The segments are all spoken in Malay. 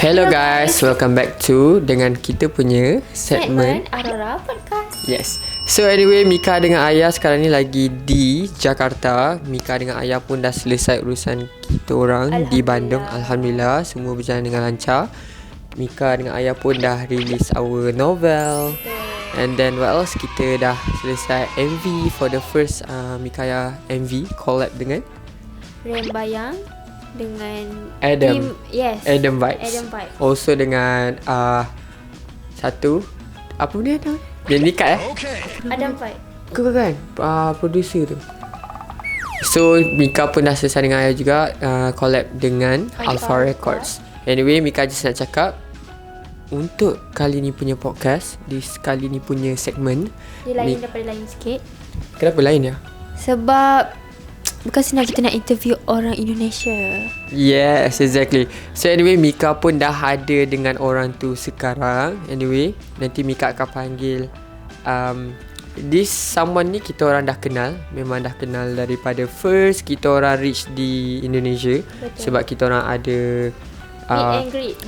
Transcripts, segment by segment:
Hello guys, welcome back to dengan kita punya segmen Aurora Podcast. Yes. So anyway, Mika dengan Ayah sekarang ni lagi di Jakarta. Mika dengan Ayah pun dah selesai urusan kita orang di Bandung. Alhamdulillah, semua berjalan dengan lancar. Mika dengan Ayah pun dah release our novel. And then what else? Kita dah selesai MV for the first Mika Ayah MV collab dengan Rembayang dengan Adam. Adam Vibes. Adam Vibes. Also dengan satu apa dia nama? Dia Nikat Adam Vibes. Kan? Producer tu. So Mika pun dah selesai dengan Ayah juga collab dengan Alpha Records. Anyway, Mika just nak cakap untuk kali ni punya podcast, di kali ni punya segmen Dia lain daripada lain sikit. Kenapa lain ya? Sebab bukan senang kita nak interview orang Indonesia. Yes, exactly. So anyway, Mika pun dah ada dengan orang tu sekarang. Anyway, nanti Mika akan panggil this someone ni kita orang dah kenal. Memang dah kenal daripada first kita orang reach di Indonesia. Betul. Sebab kita orang ada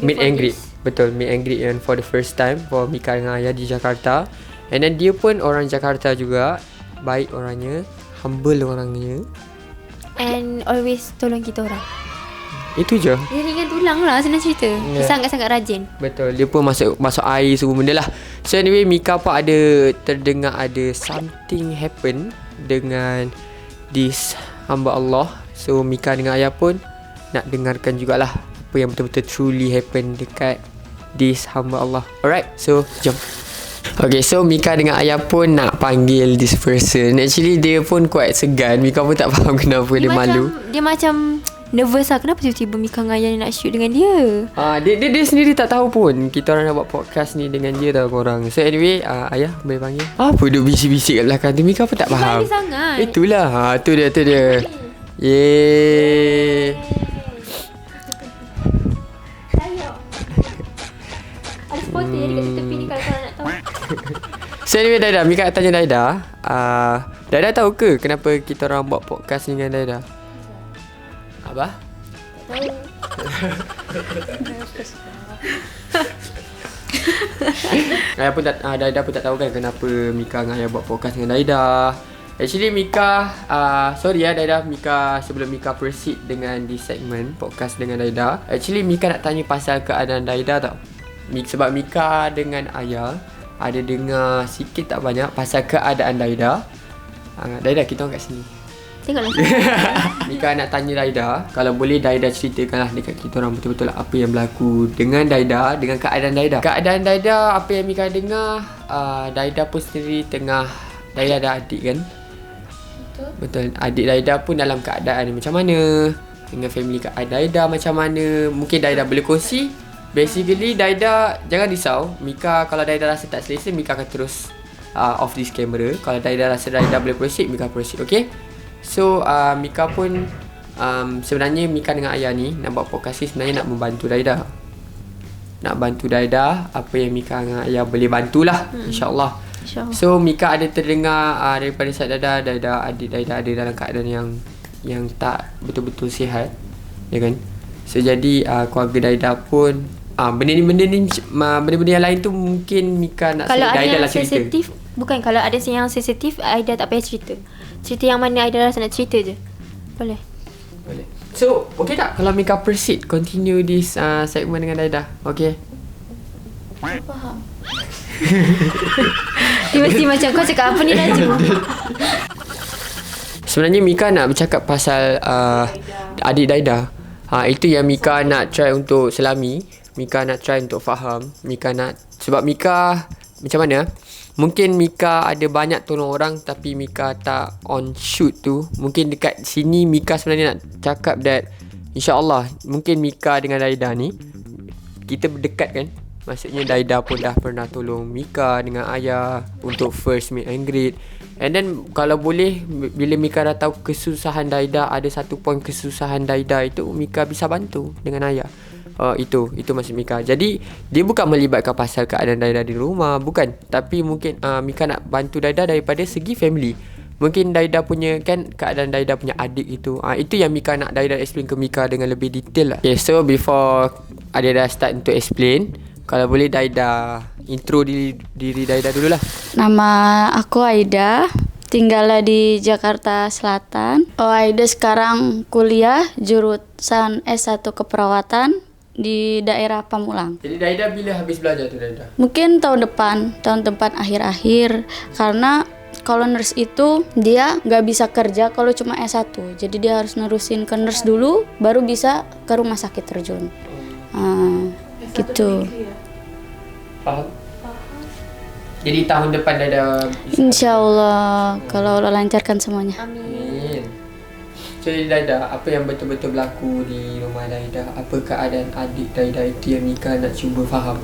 meet and greet. Betul, meet and greet and for the first time for Mika dengan Ayah di Jakarta. And then dia pun orang Jakarta juga. Baik orangnya, humble orangnya, and always tolong kita orang. Itu je. Dia ringan tulang lah, senang cerita. Dia sangat-sangat rajin. Betul. Dia pun masuk air semua benda lah. So anyway, Mika pun ada terdengar ada something happen dengan this hamba Allah. So Mika dengan Ayah pun nak dengarkan jugalah apa yang betul-betul truly happen dekat this hamba Allah. Alright, so jom. Okay, so Mika dengan Ayah pun nak panggil this person. Actually dia pun quite segan. Mika pun tak faham kenapa dia malu. Dia macam nervous lah. Kenapa tiba-tiba Mika dengan Ayah nak shoot dengan dia? Dia sendiri tak tahu pun kita orang nak buat podcast ni dengan dia tau korang. So anyway, Ayah boleh panggil. Apa duk bisik-bisik kat belakang tu? Mika pun tak faham. Dia sangat. Itulah. Tu dia. Yeay. Ada sponsor jadi kat tepi ni kalau korang nak tahu. So anyway, Daida, Mika tanya Daida, Daida tahu ke kenapa kita orang buat podcast ni dengan Daida? Apa? Tahu. Ayah pun tak, Daida pun tak tahu kan kenapa Mika dengan Ayah buat podcast dengan Daida. Actually Mika, sorry Daida, Mika sebelum Mika proceed dengan di segmen podcast dengan Daida. Actually Mika nak tanya pasal keadaan Daida tau. Sebab Mika dengan Ayah ada dengar sikit tak banyak pasal keadaan Daida. Daida, kita orang kat sini. Tengoklah. Mika nak tanya Daida, kalau boleh Daida ceritakanlah dekat kita orang betul-betul apa yang berlaku dengan Daida, dengan keadaan Daida. Keadaan Daida, apa yang Mika dengar, Daida pun sendiri tengah, Daida ada adik kan? Betul. Adik Daida pun dalam keadaan macam mana, dengan family Daida macam mana. Mungkin Daida boleh kongsi. Basically Daida, jangan risau, Mika kalau Daida rasa tak selesa, Mika akan terus off this camera. Kalau Daida rasa Daida boleh proceed, Mika proceed, okay? So Mika pun sebenarnya Mika dengan Ayah ni nak buat podcast ni sebenarnya nak membantu Daida. Nak bantu Daida apa yang Mika dengan Ayah boleh bantulah, InsyaAllah. So Mika ada terdengar daripada side Daida, adik Daida ada dalam keadaan yang tak betul-betul sihat, ya kan? So jadi keluarga Daida pun benda-benda yang lain tu mungkin Mika nak kalau ada Daida yang lah cerita. sensitif, bukan, kalau ada yang sensitif Aida tak payah cerita. Cerita yang mana Aida rasa nak cerita je. Boleh. So okay tak kalau Mika proceed continue this segment dengan Daida? Okay? Faham. Dia mesti macam kau cakap apa ni Raju. Sebenarnya Mika nak bercakap pasal adik Daida. Itu yang Mika nak try untuk selami. Mika nak try untuk faham. Mika nak, sebab Mika macam mana? Mungkin Mika ada banyak tolong orang tapi Mika tak on shoot tu. Mungkin dekat sini Mika sebenarnya nak cakap that InsyaAllah mungkin Mika dengan Daida ni kita berdekat kan. Maksudnya Daida pun dah pernah tolong Mika dengan Ayah untuk first meet and greet. And then kalau boleh, bila Mika dah tahu kesusahan Daida, ada satu poin kesusahan Daida itu, Mika bisa bantu dengan Ayah. Itu maksud Mika. Jadi dia bukan melibatkan pasal keadaan Daida di rumah, bukan. Tapi mungkin Mika nak bantu Daida daripada segi family. Mungkin Daida punya kan, keadaan Daida punya adik itu. Itu yang Mika nak Daida explain ke Mika dengan lebih detail lah. Okay, so before Ada dah start untuk explain. Kalau boleh Daida intro diri Daida dululah. Nama aku Aida, tinggalnya di Jakarta Selatan. Aida sekarang kuliah jurusan S1 Keperawatan di daerah Pamulang. Jadi Daida bila habis belajar tu Daida? Mungkin tahun depan akhir-akhir, karena kalau nurse itu dia nggak bisa kerja kalau cuma S1. Jadi dia harus nerusin ke nurse dulu, baru bisa ke rumah sakit terjun. Gitu. Faham? Jadi tahun depan Daida Insya Allah, kalau Allah lancarkan semuanya. Amin. Jadi Daida, apa yang betul-betul berlaku di rumah Daida? Apa keadaan adik Daida itu yang Mika nak cuba faham?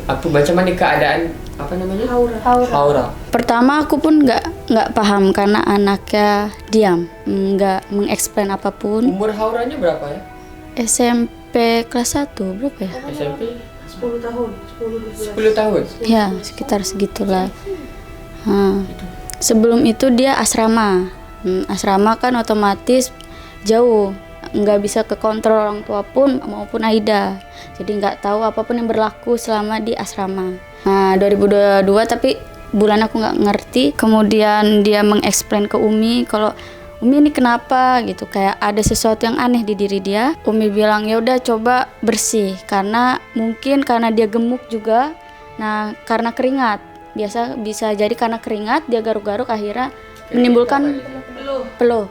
Apa macam mana keadaan apa namanya? Haura. Pertama aku pun nggak paham karena anaknya diam, nggak mengeksplain apapun. Umur Hauranya berapa ya? SMP kelas 1 berapa ya? SMP 10 tahun, 10 tahun. Ya sekitar segitulah. Sebelum itu dia asrama. Asrama kan otomatis jauh, nggak bisa ke kontrol orang tua pun maupun Aida. Jadi nggak tahu apapun yang berlaku selama di asrama. Nah 2022 tapi bulan aku nggak ngerti. Kemudian dia mengeksplain ke Umi kalau Umi ini kenapa gitu, kayak ada sesuatu yang aneh di diri dia. Umi bilang ya udah coba bersih karena mungkin karena dia gemuk juga. Nah karena keringat, bisa jadi karena keringat dia garuk-garuk akhirnya menimbulkan peluh.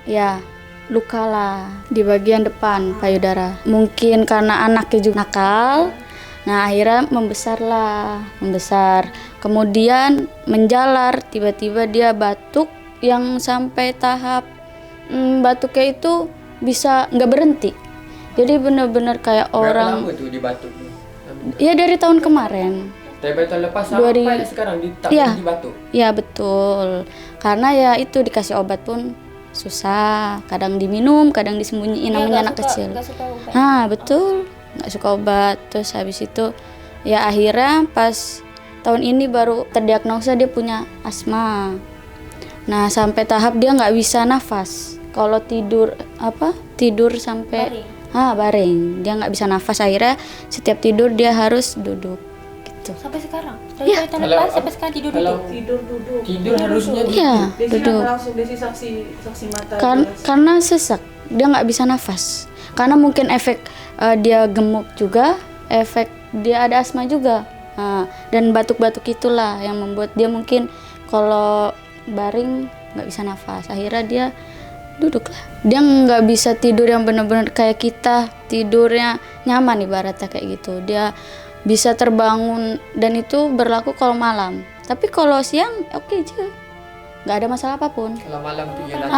Ya, luka lah di bagian depan payudara. Mungkin karena anaknya juga nakal. Nah akhirnya membesar. Kemudian menjalar, tiba-tiba dia batuk yang sampai tahap batuknya itu bisa nggak berhenti. Jadi benar-benar kayak orang. Berapa lama tuh dibatuk? Ya dari tahun kemarin. Dari tahun lepas sampai sekarang dibatuk. Ya betul. Karena ya itu dikasih obat pun susah. Kadang diminum, kadang disembunyiin namanya anak kecil. Betul. Nggak suka obat. Terus habis itu ya akhirnya pas tahun ini baru terdiagnosa dia punya asma. Nah sampai tahap dia nggak bisa nafas. Kalau tidur sampai baring. Dia nggak bisa nafas, akhirnya setiap tidur dia harus duduk gitu. Sampai sekarang? Dari tahun lepas sampai sekarang tidur duduk? Tidur harusnya duduk. Langsung Desi saksi mata. Karena sesak, dia nggak bisa nafas. Karena mungkin efek dia gemuk juga, efek dia ada asma juga. Dan batuk-batuk itulah yang membuat dia mungkin kalau baring nggak bisa nafas. Akhirnya dia duduk lah. Dia nggak bisa tidur yang benar-benar kayak kita tidurnya nyaman ibaratnya kayak gitu. Dia bisa terbangun dan itu berlaku kalau malam. Tapi kalau siang oke aja, nggak ada masalah apapun. Kalau malam tuh ya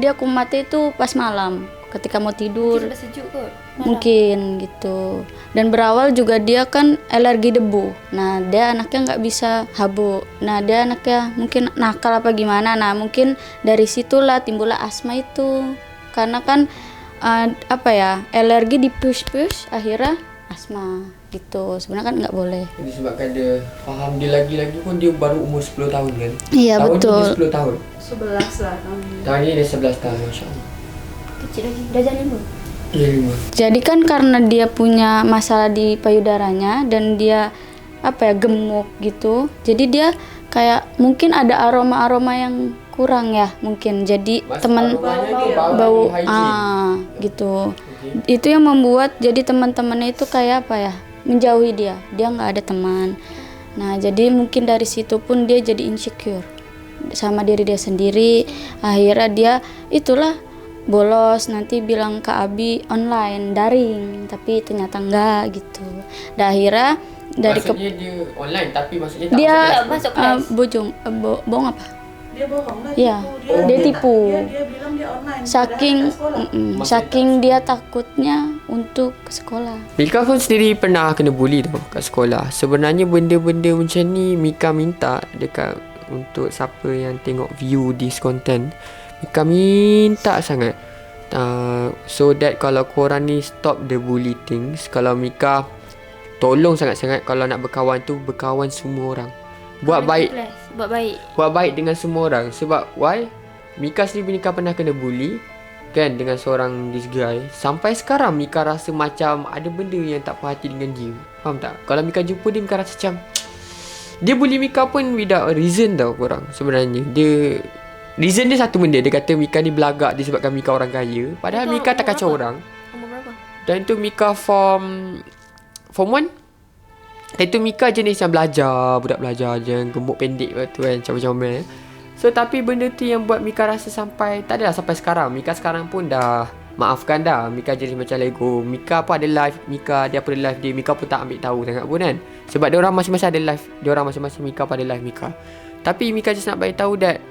dia kumatnya itu pas malam ketika mau tidur. Mungkin sejuk kot. Mungkin gitu. Dan berawal juga dia kan alergi debu. Nah dia anaknya nggak bisa habuk. Nah dia anaknya mungkin nakal apa gimana. Nah mungkin dari situlah timbullah asma itu. Karena kan alergi di push akhirnya asma gitu. Sebenarnya kan nggak boleh. Disebabkan dia faham dia lagi-lagi pun dia baru umur 10 tahun kan. Iya tahun betul. Tahun 10 tahun. 11 lah Tahun ini dia 11 tahun, Masya Allah. Kecil lagi, dah jalan 5. Iya 5. Jadi kan karena dia punya masalah di payudaranya dan dia gemuk gitu. Jadi dia kayak mungkin ada aroma-aroma yang kurang ya mungkin. Jadi teman bau gitu. Okay. Itu yang membuat jadi teman-temannya itu kayak menjauhi dia. Dia nggak ada teman. Nah, jadi mungkin dari situ pun dia jadi insecure sama diri dia sendiri. Akhirnya dia itulah bolos, nanti bilang ke Abi online daring, tapi ternyata enggak gitu. Dan akhirnya maksudnya dia online tapi maksudnya tak dia masuk kelas. Bohong apa? Dia bohong lah. Iya, dia tipu. Dia bilang dia online. Saking dia takutnya untuk ke sekolah. Mika pun sendiri pernah kena bully tau kat sekolah. Sebenarnya benda-benda macam ni Mika minta dekat untuk siapa yang tengok view this content. Mika minta sangat so that kalau korang ni stop the bully things. Kalau Mika tolong sangat-sangat kalau nak berkawan tu berkawan semua orang. Buat baik dengan semua orang. Sebab why? Mika sendiri Mika pernah kena bully kan dengan seorang this guy. Sampai sekarang Mika rasa macam ada benda yang tak puas hati dengan dia. Faham tak? Kalau Mika jumpa dia, Mika rasa macam dia bully Mika pun without a reason tau korang. Sebenarnya reason dia satu benda. Dia kata Mika ni belagak disebabkan Mika orang kaya. Padahal Itu Mika tak umur kacau berapa? orang. Umur berapa? Dan tu Mika form 1. Dan tu Mika jenis yang belajar, budak belajar je, gemuk pendek tu kan, comel-comel. So tapi benda tu yang buat Mika rasa sampai, tak adalah sampai sekarang. Mika sekarang pun dah maafkan dah. Mika jenis macam Lego. Mika pun ada live Mika, dia apa ada live dia, Mika pun tak ambil tahu sangat pun kan. Sebab dia orang masing-masing ada live, dia orang masing-masing, Mika pun ada live Mika. Tapi Mika just nak bagi tahu that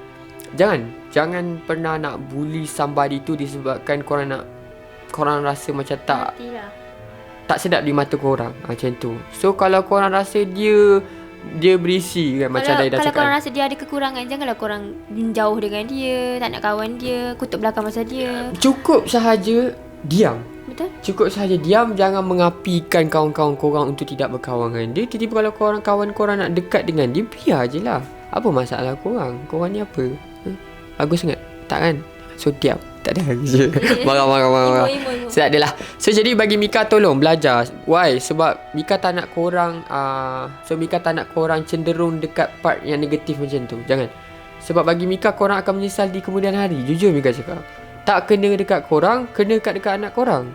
Jangan pernah nak bully somebody tu disebabkan korang rasa macam tak sedap di mata korang. Macam tu. So kalau korang rasa dia berisi kan, macam Daida Kalau cakap. korang rasa dia ada kekurangan, janganlah korang jauh dengan dia, tak nak kawan dia, kutuk belakang pasal dia. Cukup sahaja diam. Betul? Cukup sahaja diam. Jangan mengapikan kawan-kawan korang untuk tidak berkawan dengan dia. Tiba-tiba kalau kawan korang nak dekat dengan dia, biar je lah. Apa masalah korang? Korang ni apa? Bagus sangat? Tak kan? So diam. Tak ada je. Marah. Imo. So adalah. So jadi bagi Mika tolong belajar. Why? Sebab Mika tak nak korang Mika tak nak korang cenderung dekat part yang negatif macam tu. Jangan. Sebab bagi Mika, korang akan menyesal di kemudian hari. Jujur Mika cakap. Tak kena dekat korang, kena dekat anak korang.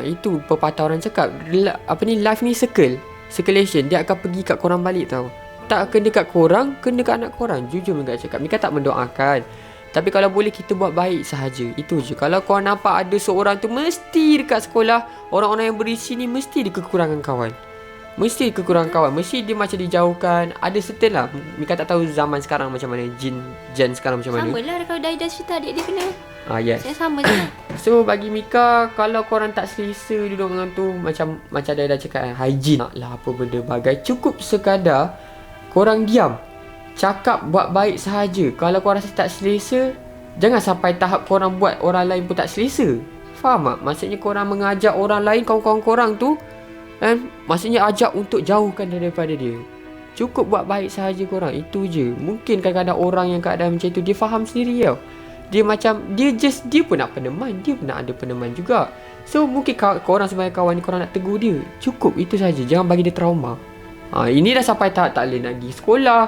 Itu pepatah orang cakap. Life ni circulation. Dia akan pergi kat korang balik tau. Tak kena dekat korang, kena dekat anak korang. Jujur Mika cakap. Mika tak mendoakan. Tapi kalau boleh kita buat baik sahaja. Itu je. Kalau kau nampak ada seorang tu mesti dekat sekolah, orang-orang yang berisi ni mesti dia kekurangan kawan. Mesti dia macam dijauhkan. Ada certain lah. Mika tak tahu zaman sekarang macam mana, gen sekarang macam mana. Sama lah kalau Daida cerita adik dia kena. Yes. Saya sama je. So bagi Mika, kalau korang tak selesa duduk dengan tu, macam Daida cakap, hygiene lah apa benda bagai, cukup sekadar korang diam. Cakap buat baik sahaja. Kalau korang rasa tak selesa, jangan sampai tahap korang buat orang lain pun tak selesa. Faham tak? Maksudnya korang mengajak orang lain, kawan-kawan korang tu, maksudnya ajak untuk jauhkan daripada dia. Cukup buat baik sahaja korang. Itu je. Mungkin kadang-kadang orang yang keadaan macam tu, dia faham sendiri tau. Dia macam, dia pun nak peneman. Dia pun nak ada peneman juga. So mungkin korang sebagai kawan ni, korang nak tegur dia. Cukup, itu saja. Jangan bagi dia trauma. Ini dah sampai tahap tak boleh nak pergi sekolah.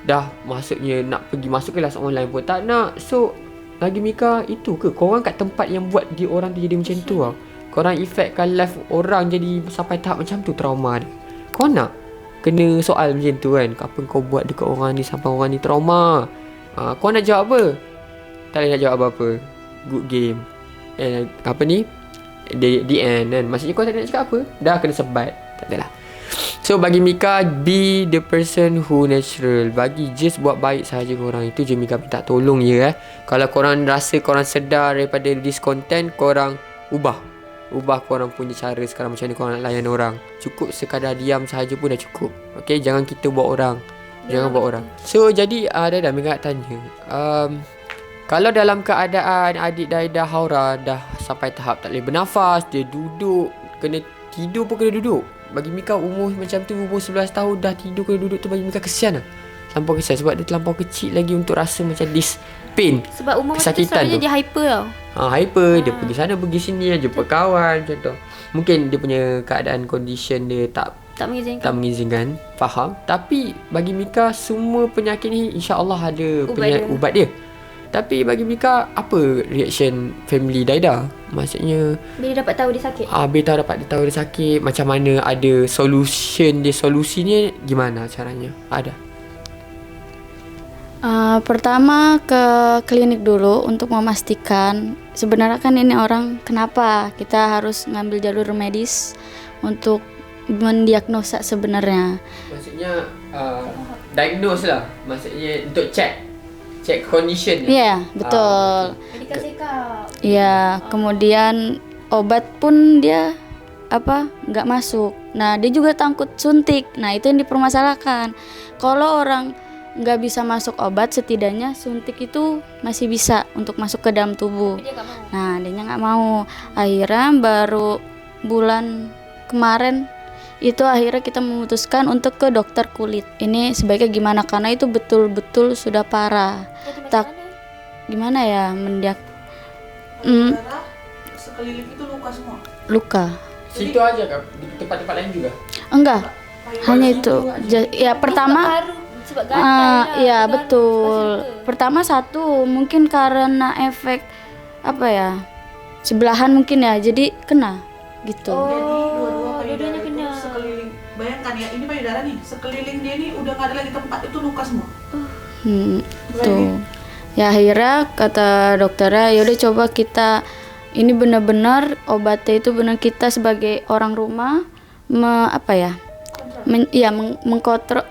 Dah maksudnya nak pergi masuk kelas online pun tak nak. So bagi Mika, itu ke korang kat tempat yang buat dia orang tu jadi macam tu lah. Korang effectkan life orang jadi sampai tahap macam tu, trauma dia. Kau nak kena soal macam tu kan, apa kau buat dekat orang ni sampai orang ni trauma? Kau nak jawab apa? Tak boleh nak jawab apa-apa. Good game. The end kan. Maksudnya kau tak nak cakap apa, dah kena sebat. Tak adalah. So bagi Mika, be the person who natural. Bagi just buat baik sahaja korang. Itu je Mika minta tolong je Kalau korang rasa korang sedar daripada this content, korang ubah korang punya cara sekarang macam mana korang nak layan orang. Cukup sekadar diam sahaja pun dah cukup. Okay, jangan kita buat orang. Jangan buat orang. So jadi Daida, Mika nak tanya, kalau dalam keadaan adik Daida Haura dah sampai tahap tak boleh bernafas, dia duduk, kena tidur pun kena duduk. Bagi Mika umur macam tu, umur 11 tahun dah tidur kena duduk tu, bagi Mika kesian lah. Terlampau kesian sebab dia terlampau kecil lagi untuk rasa macam this pain. Sebab umur macam tu kesakitan selalunya tu. dia hyper tau. Hyper, dia pergi sana pergi sini, jumpa kawan macam tu. Mungkin dia punya keadaan condition dia tak mengizinkan. Faham. Tapi bagi Mika, semua penyakit ni insya-Allah ada ubat dia. Tapi bagi Mika, apa reaction family Daida? Maksudnya Bila dapat tahu dia sakit. Bila dapat tahu dia sakit, macam mana ada solusinya gimana caranya? Ada. Pertama ke klinik dulu untuk memastikan sebenarnya kan ini orang kenapa. Kita harus ngambil jalur medis untuk mendiagnosa sebenarnya. Maksudnya diagnose lah. Maksudnya untuk check condition. Iya, betul. Medical check up. Iya, kemudian obat pun dia nggak masuk. Nah, dia juga takut suntik. Nah, itu yang dipermasalahkan. Kalau orang nggak bisa masuk obat, setidaknya suntik itu masih bisa untuk masuk ke dalam tubuh. Dia nggak mau. Nah, dia nggak mau. Akhirnya baru bulan kemarin itu akhirnya kita memutuskan untuk ke dokter kulit. Ini sebaiknya gimana, karena itu betul-betul sudah parah. Gimana ya darah sekeliling itu luka semua. luka. Situ aja kan? Di tempat-tempat lain juga? Enggak, hanya itu. Ya pertama, Baru sebab gatal lah. ya Gatal, betul. sebab luka. Pertama satu mungkin karena efek apa ya, sebelahan mungkin ya, jadi kena gitu. Jadi dua-dua dua-duanya payudara itu kena. sekeliling. Bayangkan ya, ini payudara nih, sekeliling dia nih udah nggak ada lagi tempat, itu luka semua. Tuh. Ya akhirnya kata dokternya, yaudah coba kita ini benar-benar obatnya itu benar kita sebagai orang rumah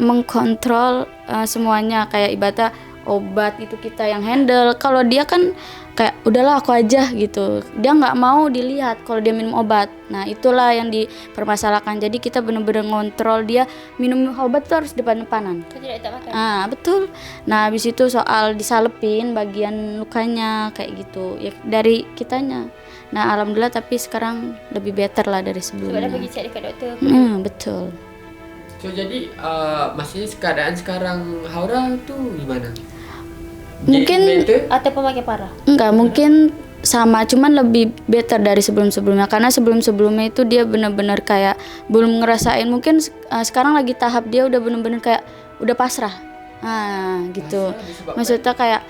mengkontrol semuanya, kayak ibaratnya obat itu kita yang handle. Kalau dia kan kayak udahlah aku aja gitu, dia nggak mau dilihat kalau dia minum obat. Nah itulah yang dipermasalahkan. Jadi kita benar-benar ngontrol dia minum obat tuh harus depan-depanan. Kau tidak tak makan. Betul. Nah habis itu soal disalepin bagian lukanya kayak gitu ya dari kitanya. Nah alhamdulillah tapi sekarang lebih better lah dari Sebab dah sebelumnya. pergi cek dekat doktor. Betul. So jadi maksudnya keadaan sekarang Haura tu gimana? Mungkin- Jadi better? Ataupun makin parah. Enggak, mungkin sama, cuman lebih better dari sebelum-sebelumnya. Karena sebelum-sebelumnya itu dia benar-benar kayak belum ngerasain. Mungkin sekarang lagi tahap dia udah benar-benar kayak udah pasrah. Gitu. Pasrah disebabkan? Maksudnya kayak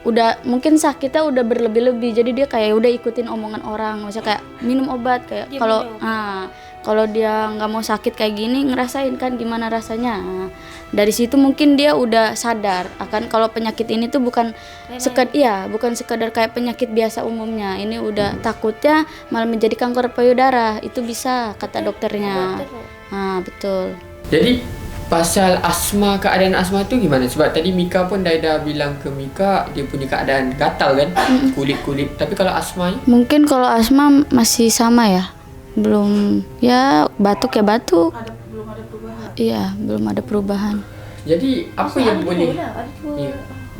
udah mungkin sakitnya udah berlebih-lebih. Jadi dia kayak udah ikutin omongan orang. Maksudnya kayak minum obat kayak Dia kalau minum. kalau dia nggak mau sakit kayak gini ngerasain kan gimana rasanya. Dari situ mungkin dia udah sadar akan kalau penyakit ini tuh bukan bukan sekadar kayak penyakit biasa umumnya. Ini udah takutnya malah menjadi kanker payudara. Itu bisa kata dokternya. Betul. Jadi pasal asma, keadaan asma tu gimana? Sebab tadi Mika pun dah bilang ke Mika dia punya keadaan gatal kan, kulit-kulit. Tapi kalau asma ni? Mungkin kalau asma masih sama ya. Belum ya batuk ya batuk. Belum ada perubahan. Iya, belum ada perubahan. Jadi apa yang boleh? Ya.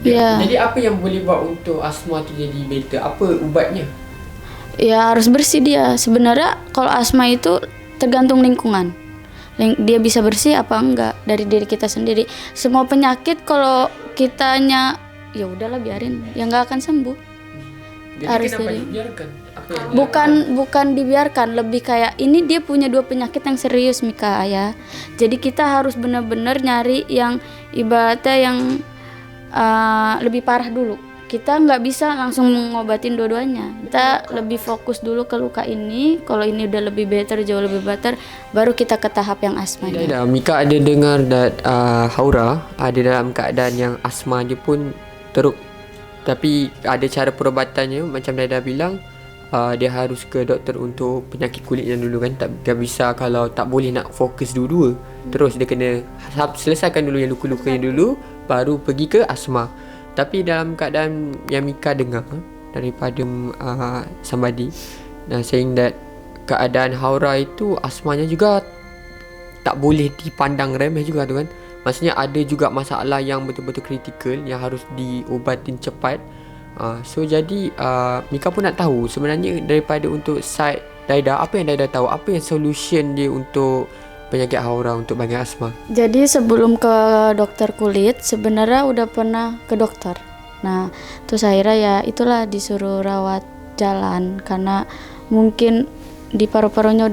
Iya. Jadi apa yang boleh buat untuk asma tu jadi better? Apa ubatnya? Ya harus bersih dia. Sebenarnya kalau asma itu tergantung lingkungan. Dia bisa bersih apa enggak dari diri kita sendiri. Semua penyakit kalau kitanya ya udahlah biarin, ya nggak akan sembuh. Jadi Harus kenapa dari- dibiarkan? Apa yang dibiarkan? Bukan dibiarkan, lebih kayak ini dia punya dua penyakit yang serius Mika ya. Jadi kita harus benar-benar nyari yang ibaratnya yang lebih parah dulu. Kita nggak bisa langsung mengobatin dua-duanya. Kita lebih fokus dulu ke luka ini. Kalau ini udah lebih better, jauh lebih better, baru kita ke tahap yang asmanya. Dah, Mika ada dengar Haura ada dalam keadaan yang asma dia pun teruk. Tapi ada cara perubatannya macam Daida bilang dia harus ke doktor untuk penyakit kulitnya dulu kan. Tak bisa kalau tak boleh nak fokus dua-dua. Terus dia kena selesaikan dulu yang luka-lukanya dulu baru pergi ke asma. Tapi dalam keadaan yang Mika dengar daripada somebody saying that keadaan Haura itu asmanya juga tak boleh dipandang remeh juga tu kan. Maksudnya ada juga masalah yang betul-betul kritikal yang harus diobatin cepat. So jadi Mika pun nak tahu sebenarnya daripada untuk side Daida, apa yang Daida tahu, apa yang solution dia untuk penyakit Haura untuk bagian asma. Jadi sebelum ke dokter kulit sebenarnya udah pernah ke dokter. Nah terus akhirnya ya itulah disuruh rawat jalan karena mungkin di paru-parunya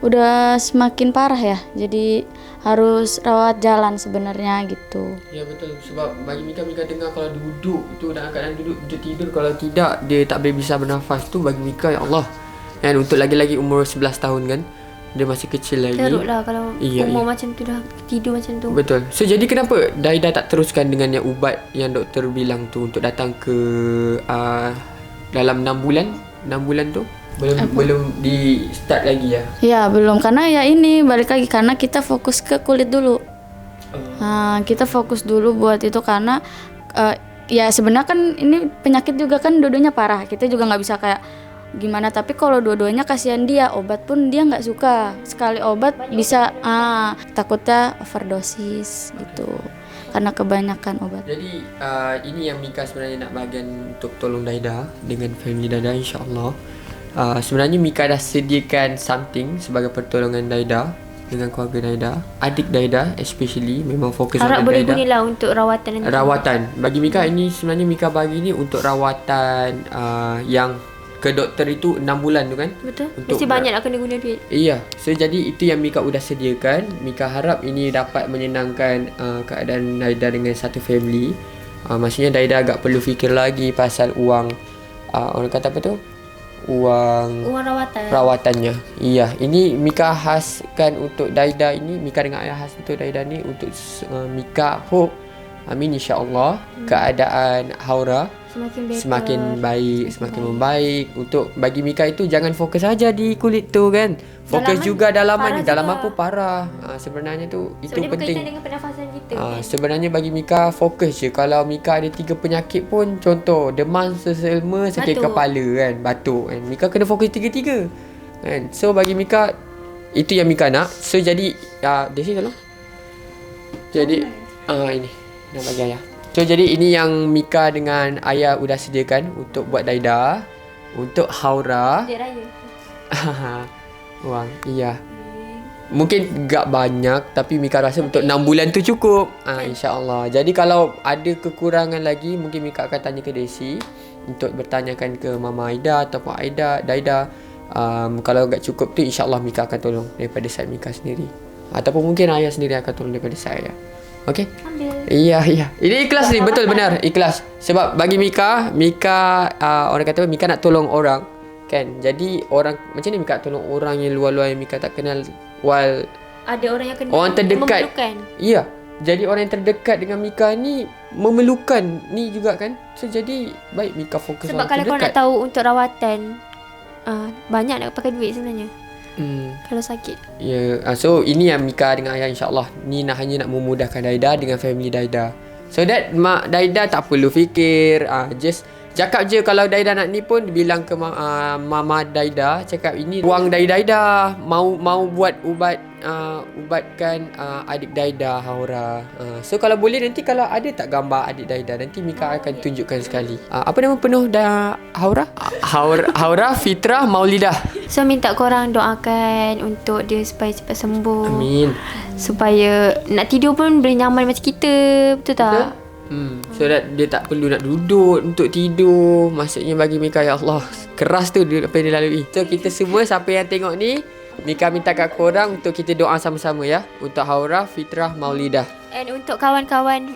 udah semakin parah ya. Jadi harus rawat jalan sebenarnya gitu. Ya betul, sebab bagi Mika dengar kalau duduk tu dalam keadaan duduk tidur, kalau tidak dia tak boleh bisa bernafas tu bagi Mika ya Allah. Dan untuk lagi-lagi umur 11 tahun kan, dia masih kecil lagi. Teruk lah kalau Iya, umur iya. macam tu dah tidur macam tu. Betul. So jadi kenapa Daida tak teruskan dengan yang ubat yang doktor bilang tu untuk datang ke dalam 6 bulan? 6 bulan tu belum di start lagi ya. Ya belum, karena ya ini balik lagi karena kita fokus ke kulit dulu. Kita fokus dulu buat itu karena ya sebenarnya kan ini penyakit juga kan dua-duanya parah. Kita juga nggak bisa kayak gimana, tapi kalau dua-duanya kasihan dia, obat pun dia nggak suka. Sekali obat bisa takutnya overdosis gitu karena kebanyakan obat. Jadi ini yang Mika sebenarnya nak bahagian untuk tolong Daida dengan family Daida insya-Allah. Sebenarnya Mika dah sediakan something sebagai pertolongan Daida. dengan keluarga Daida. Adik Daida especially memang fokus Harap on boleh Daida. gunilah untuk rawatan nanti. Rawatan. Bagi Mika ini sebenarnya Mika bagi ni untuk rawatan yang ke doktor itu 6 bulan tu kan. Betul. Untuk Mesti banyak nak kena guna duit. Iya. So jadi itu yang Mika sudah sediakan. Mika harap ini dapat menyenangkan keadaan Daida dengan satu family. Maksudnya Daida agak perlu fikir lagi pasal uang orang kata apa tu? Uang rawatan. rawatannya. Iya, ini Mika khaskan untuk Daida ini, Mika dengan ayah khas untuk Daida ni untuk Mika hope amin insya-Allah keadaan Haura semakin baik, semakin membaik. Untuk bagi Mika itu jangan fokus saja di kulit tu kan. Fokus Dalaman juga dalaman ni. parah Dalaman juga. pun parah. Sebenarnya tu itu So, dia berkaitan penting. dengan pernafasan kita. Kan? Sebenarnya bagi Mika fokus je. Kalau Mika ada 3 penyakit pun, contoh demam seselma, sakit Batuk. kepala kan, batuk kan. Mika kena fokus 3-3 kan. So bagi Mika itu yang Mika nak. So jadi Desi tolong. Jadi ini nak bagi ayah. So jadi ini yang Mika dengan ayah sudah sediakan untuk buat Daida, untuk Haura. Dia raya. Wang, iya. Mungkin tak banyak tapi Mika rasa untuk 6 bulan tu cukup. InsyaAllah. Jadi kalau ada kekurangan lagi mungkin Mika akan tanya ke Desi untuk bertanyakan ke Mama Aida ataupun Daida. Kalau tak cukup tu insyaAllah Mika akan tolong daripada side Mika sendiri. Ataupun mungkin ayah sendiri akan tolong daripada saya. Okey? Ambil. Iya. Ini ikhlas ni, betul benar ikhlas. Sebab bagi Mika orang kata Mika nak tolong orang. Kan, jadi orang macam ni Mika tolong orang yang luar-luar yang Mika tak kenal while Ada orang yang kena orang terdekat. memerlukan. Ya. Jadi orang yang terdekat dengan Mika ni memerlukan ni juga kan. So jadi baik Mika fokus Sebab orang kalau kau terdekat. nak tahu untuk rawatan banyak nak pakai duit sebenarnya. Kalau sakit. Ya. So ini yang Mika dengan ayah insya-Allah ni hanya nak memudahkan Daida dengan family Daida. So that mak Daida tak perlu fikir, just cakap je kalau Daida nak ni pun bilang ke mama Daida, cakap ini wang dari Daida, mau buat ubatkan adik Daida Haura. So kalau boleh nanti kalau ada tak gambar adik Daida, nanti Mika akan tunjukkan sekali. Apa nama penuh Haura? Haura Fitrah Maulidah. So minta korang doakan untuk dia supaya cepat sembuh. Amin. Supaya nak tidur pun boleh nyaman macam kita. Betul tak? So that dia tak perlu nak duduk untuk tidur. Maksudnya bagi Mika, ya Allah, keras tu apa yang dia lalui. So kita semua siapa yang tengok ni, Mika minta kat korang untuk kita doa sama-sama ya, untuk Haura Fitrah Maulidah. And untuk kawan-kawan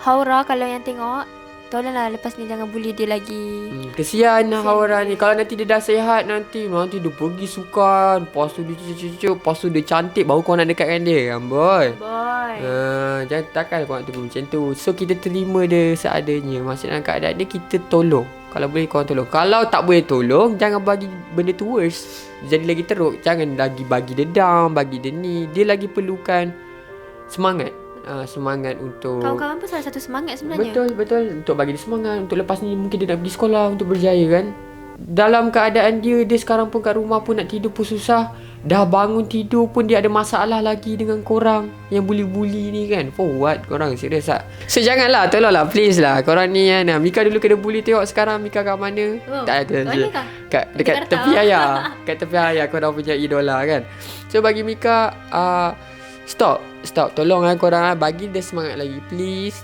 Haura, kalau yang tengok, tolonglah lepas ni jangan bully dia lagi. Kesian Haura ni. Kalau nanti dia dah sihat, nanti dia pergi sukan, lepas tu dia cucuk-cucuk, lepas tu dia cantik, baru kau nak dekatkan dia. Amboi. Boy. Jangan takkan kau nak tunggu macam tu. So kita terima dia seadanya. Maksudnya dalam keadaan dia, kita tolong. Kalau boleh korang tolong. Kalau tak boleh tolong, jangan bagi benda tu worse, jadi lagi teruk. Jangan lagi bagi dendam, bagi dia ni. Dia lagi perlukan semangat. Semangat untuk Kawan-kawan pun salah satu semangat sebenarnya. Betul. Untuk bagi dia semangat. Untuk lepas ni mungkin dia nak pergi sekolah untuk berjaya kan. Dalam keadaan dia sekarang pun kat rumah pun nak tidur pun susah. Dah bangun tidur pun dia ada masalah lagi dengan korang yang bully-bully ni kan. For what? Korang serius tak? So janganlah, tolonglah, please lah. Korang ni kan, Mika dulu kena bully, tengok sekarang Mika kat mana. Tak mana kah? Dekat tepi ayah. Kat tepi ayah korang punya idola kan. So bagi Mika, Stop. Tolong korang bagi dia semangat lagi, please.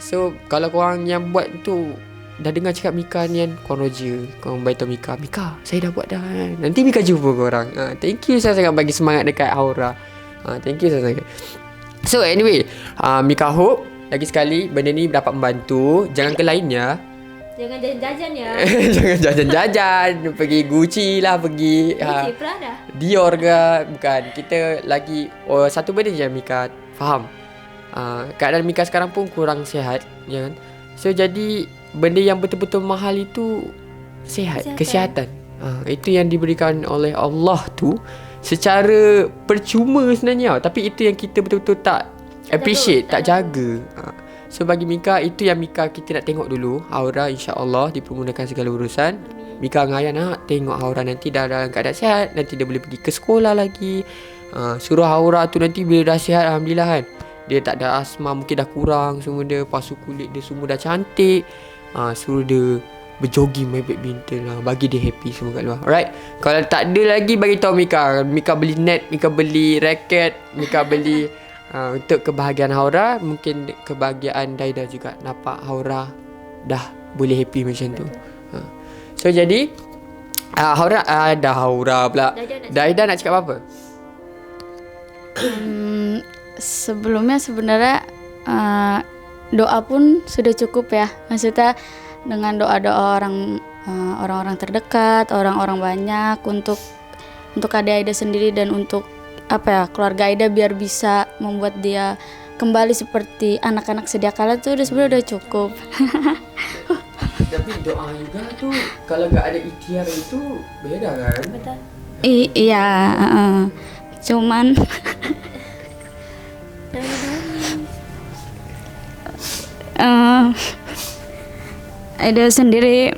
So kalau korang yang buat tu dah dengar cakap Mika ni kan, korang roja, korang beritahu Mika, saya dah buat dah kan. Nanti Mika jumpa korang. Thank you sangat bagi semangat dekat Haura. Thank you sangat. So anyway, Mika hope lagi sekali benda ni dapat membantu. Jangan ke lainnya. Jangan jajan-jajan ya. Jangan jajan-jajan. Pergi Gucci lah, pergi Gucci, Prada. Dior ke. Bukan. Kita lagi satu benda je yang Mika faham. Keadaan Mika sekarang pun kurang sihat, ya kan? So jadi benda yang betul-betul mahal itu kesihatan. Itu yang diberikan oleh Allah tu secara percuma sebenarnya. Tapi itu yang kita betul-betul tak appreciate, tak jaga. So bagi Mika, itu yang Mika kita nak tengok dulu. Haura insya-Allah dipermudahkan segala urusan. Mika dengan ayah nak tengok Haura nanti dah dalam keadaan sihat. Nanti dia boleh pergi ke sekolah lagi. Suruh Haura tu nanti bila dah sihat, alhamdulillah kan, dia tak ada asma, mungkin dah kurang semua dia. Lepas tu kulit dia semua dah cantik. Suruh dia berjogging main badminton lah, bagi dia happy semua kat luar. Alright, kalau tak ada lagi bagi tahu Mika. Mika beli net, Mika beli raket, Mika beli untuk kebahagiaan Haura, mungkin kebahagiaan Daida juga. Nampak Haura dah boleh happy macam tu. So jadi Haura pula. Daida nak cakap apa? Sebelumnya sebenarnya doa pun sudah cukup ya. Maksudnya dengan doa-doa orang-orang terdekat, orang-orang banyak untuk adik Aida sendiri dan untuk keluarga Aida biar bisa membuat dia kembali seperti anak-anak sedia kala tuh sebenarnya udah cukup. Tapi doa juga tuh kalau nggak ada ikhtiar itu beda kan? Betul. Iya, cuman Aida sendiri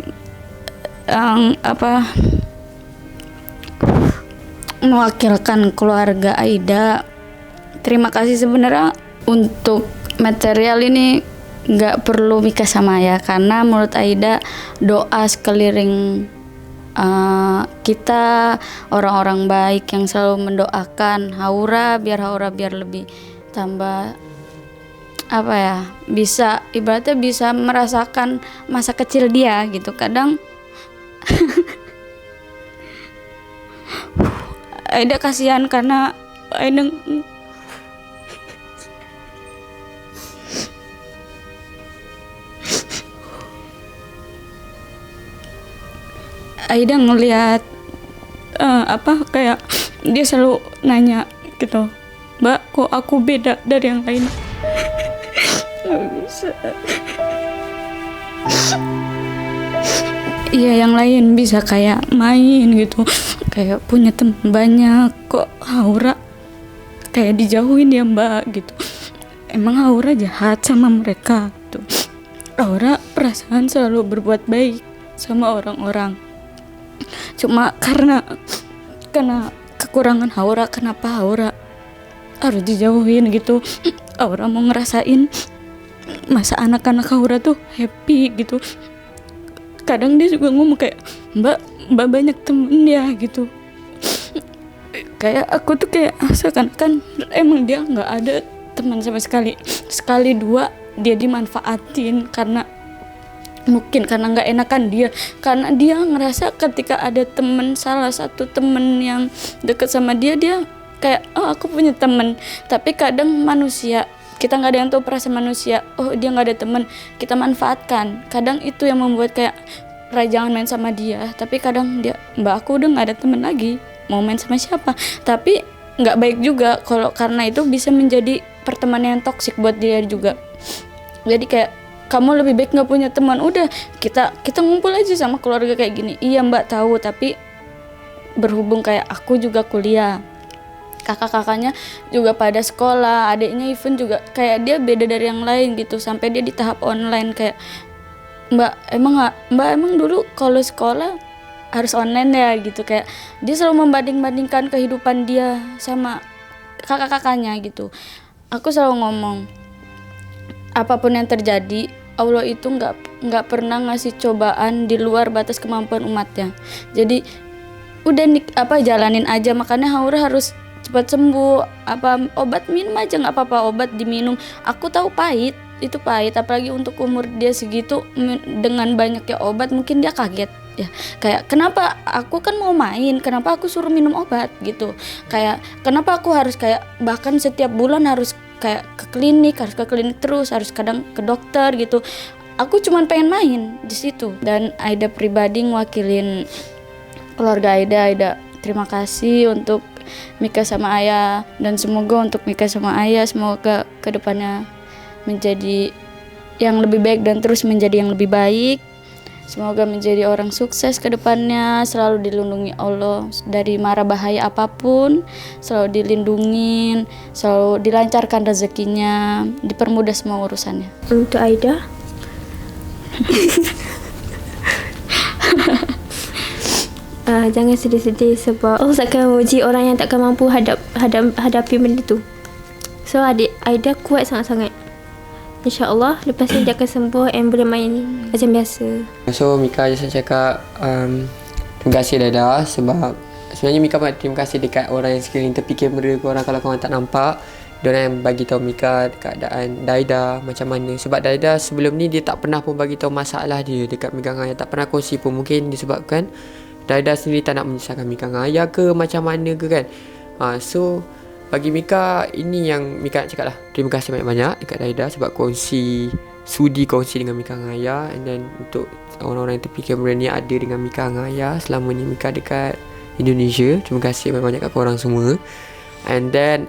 mewakilkan keluarga Aida. Terima kasih sebenarnya untuk material ini nggak perlu Mika sama Ayah, karena menurut Aida doa sekeliling kita orang-orang baik yang selalu mendoakan Haura biar lebih tambah bisa ibaratnya bisa merasakan masa kecil dia gitu. Kadang Aida kasihan karena Aida ngelihat kayak dia selalu nanya gitu, Mbak, kok aku beda dari yang lain? Nggak bisa. Iya, yang lain bisa kayak main gitu, kayak punya teman banyak, kok Haura kayak dijauhin ya Mbak gitu. Emang Haura jahat sama mereka gitu? Haura perasaan selalu berbuat baik sama orang-orang. Cuma karena kekurangan Haura, kenapa Haura harus dijauhin gitu? Haura mau ngerasain masa anak-anak Haura tuh happy gitu. Kadang dia juga ngomong kayak, Mbak banyak temen ya gitu. Kayak aku tuh kayak seakan-akan emang dia nggak ada teman sama sekali. Sekali dua dia dimanfaatin karena mungkin karena nggak enakan dia, karena dia ngerasa ketika ada salah satu temen yang deket sama dia kayak, oh aku punya temen. Tapi kadang manusia, kita nggak ada yang tahu perasaan manusia. Oh dia nggak ada temen, kita manfaatkan. Kadang itu yang membuat kayak, jangan main sama dia. Tapi kadang dia, Mbak aku udah nggak ada temen lagi, mau main sama siapa? Tapi nggak baik juga kalau karena itu bisa menjadi pertemanan yang toksik buat dia juga. Jadi kayak, kamu lebih baik nggak punya teman. Udah kita ngumpul aja sama keluarga kayak gini. Iya Mbak tahu, tapi berhubung kayak aku juga kuliah, kakak-kakaknya juga pada sekolah, adiknya even juga kayak dia beda dari yang lain gitu, sampai dia di tahap online. Kayak, Mbak emang dulu kalau sekolah harus online ya gitu. Kayak dia selalu membanding-bandingkan kehidupan dia sama kakak-kakaknya gitu. Aku selalu ngomong, apapun yang terjadi, Allah itu nggak pernah ngasih cobaan di luar batas kemampuan umatnya. Jadi udah jalanin aja. Makanya Haura harus cepat sembuh. Obat minum aja nggak apa-apa, obat diminum. Aku tahu pahit, itu pahit. Apalagi untuk umur dia segitu, dengan banyaknya obat mungkin dia kaget ya. Kayak, kenapa aku kan mau main, kenapa aku suruh minum obat gitu. Kayak kenapa aku harus kayak bahkan setiap bulan harus kayak ke klinik terus, harus kadang ke dokter gitu. Aku cuman pengen main di situ. Dan Aida pribadi ngwakilin keluarga Aida terima kasih untuk Mika sama Ayah, dan semoga untuk Mika sama Ayah semoga kedepannya menjadi yang lebih baik dan terus menjadi yang lebih baik. Semoga menjadi orang sukses ke depannya, selalu dilindungi Allah dari mara bahaya apapun, selalu dilindungin, selalu dilancarkan rezekinya, dipermudah semua urusannya. Untuk Aida, jangan sedih-sedih sebab Allah akan uji orang yang takkan mampu hadapi benda tu. So Aida kuat sangat-sangat. InsyaAllah lepas ni dia akan sembuh and boleh main macam biasa. So Mika just nak cakap terima kasih Daida, sebab sebenarnya Mika buat terima kasih dekat orang yang sekeliling tepi kamera korang. Kalau korang tak nampak, diorang yang bagi tahu Mika keadaan Daida macam mana. Sebab Daida sebelum ni dia tak pernah pun bagi tahu masalah dia dekat Mika dengan Ayah, tak pernah kongsi pun. Mungkin disebabkan Daida sendiri tak nak menyusahkan Mika dengan Ayah ke macam mana ke kan. So bagi Mika, ini yang Mika nak cakap lah. Terima kasih banyak-banyak dekat Daida sebab sudi kongsi dengan Mika dengan Ayah. And then untuk orang-orang yang tepi kamera ni ada dengan Mika dengan Ayah selama ni Mika dekat Indonesia. Terima kasih banyak-banyak kat korang semua. And then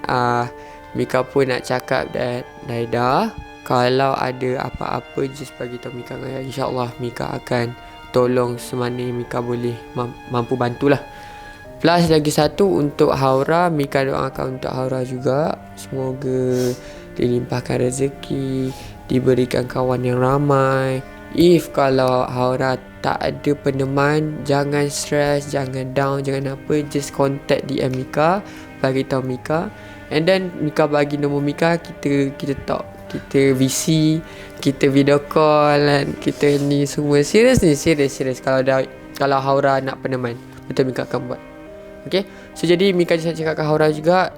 Mika pun nak cakap that Daida, kalau ada apa-apa just bagi tahu Mika dengan Ayah. InsyaAllah Mika akan tolong semana Mika boleh mampu bantulah. Plus lagi satu untuk Haura, Mika doakan untuk Haura juga. Semoga dilimpahkan rezeki, diberikan kawan yang ramai. If kalau Haura tak ada peneman, jangan stress, jangan down, jangan apa. Just contact DM Mika, bagi tahu Mika. And then Mika bagi nombor Mika, kita talk, kita VC, kita video call kan. Kita ni semua serius. Kalau Haura nak peneman, betul Mika akan buat. Okay, so jadi Mika just nak cakap ke Haura juga,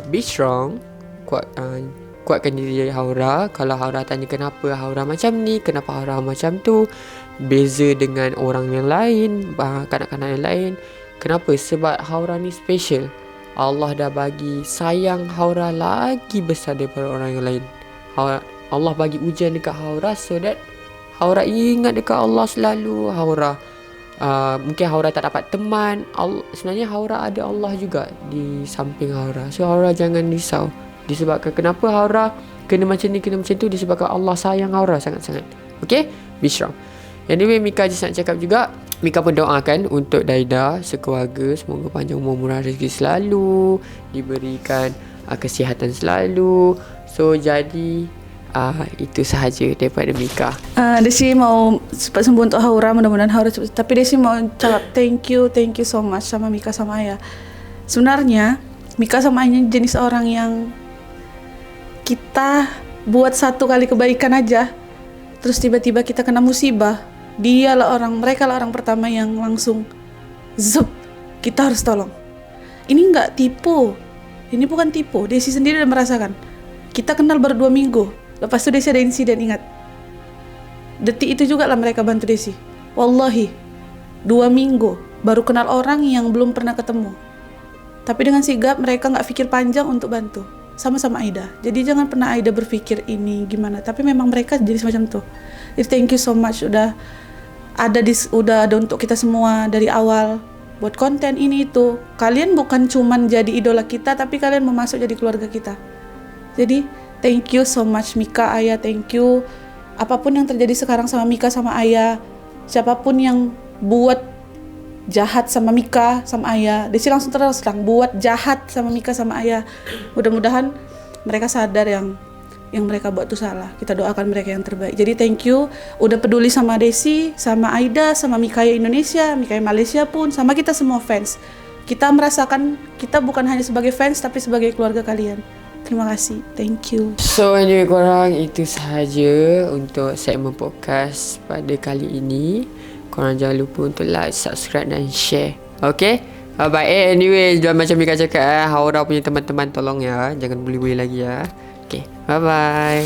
be strong, kuatkan diri Haura. Kalau Haura tanya kenapa Haura macam ni, kenapa Haura macam tu, beza dengan orang yang lain, kanak-kanak yang lain. Kenapa? Sebab Haura ni special. Allah dah bagi sayang Haura lagi besar daripada orang yang lain. Allah bagi ujian dekat Haura so that Haura ingat dekat Allah selalu. Mungkin Haura tak dapat teman, sebenarnya Haura ada Allah juga di samping Haura. So Haura jangan risau disebabkan kenapa Haura kena macam ni, kena macam tu, disebabkan Allah sayang Haura sangat-sangat. Okay, be strong. Anyway, Mika just nak cakap juga, Mika pun doakan untuk Daida sekeluarga, semoga panjang umur, murah rezeki selalu, diberikan kesihatan selalu. So jadi itu sahaja daripada Mika. Desi mau cepat sembuh untuk Haura, mudah-mudahan Haura cepat. Tapi Desi mau cakap thank you so much sama Mika sama Ayah. Sebenarnya Mika sama Ayah jenis orang yang kita buat satu kali kebaikan aja, terus tiba-tiba kita kena musibah. Mereka lah orang pertama yang langsung zup, kita harus tolong. Ini enggak tipu, ini bukan tipu. Desi sendiri udah merasakan. Kita kenal baru 2 minggu. Lepas itu Desi ada insiden, ingat. Detik itu juga lah mereka bantu Desi. Wallahi, 2 minggu baru kenal orang yang belum pernah ketemu. Tapi dengan sigap mereka gak pikir panjang untuk bantu. Sama-sama Aida. Jadi jangan pernah Aida berpikir ini gimana. Tapi memang mereka jadi semacam tuh. Jadi thank you so much udah ada untuk kita semua dari awal. Buat konten ini itu. Kalian bukan cuman jadi idola kita, tapi kalian mau masuk jadi keluarga kita. Jadi thank you so much Mika, Ayah, thank you. Apapun yang terjadi sekarang sama Mika sama Ayah, siapapun yang buat jahat sama Mika sama Ayah, Desi langsung terang buat jahat sama Mika sama Ayah. Mudah-mudahan mereka sadar yang mereka buat itu salah. Kita doakan mereka yang terbaik. Jadi thank you udah peduli sama Desi, sama Aida, sama Mikaya Indonesia, Mikaya Malaysia pun, sama kita semua fans. Kita merasakan kita bukan hanya sebagai fans tapi sebagai keluarga kalian. Terima kasih, thank you. So anyway korang, itu sahaja untuk segmen podcast pada kali ini. Korang jangan lupa untuk like, subscribe dan share. Okay, bye. Anyway, macam Mika cakap, Haura punya teman-teman tolong ya, jangan bully-bully lagi ya. Okay, bye-bye.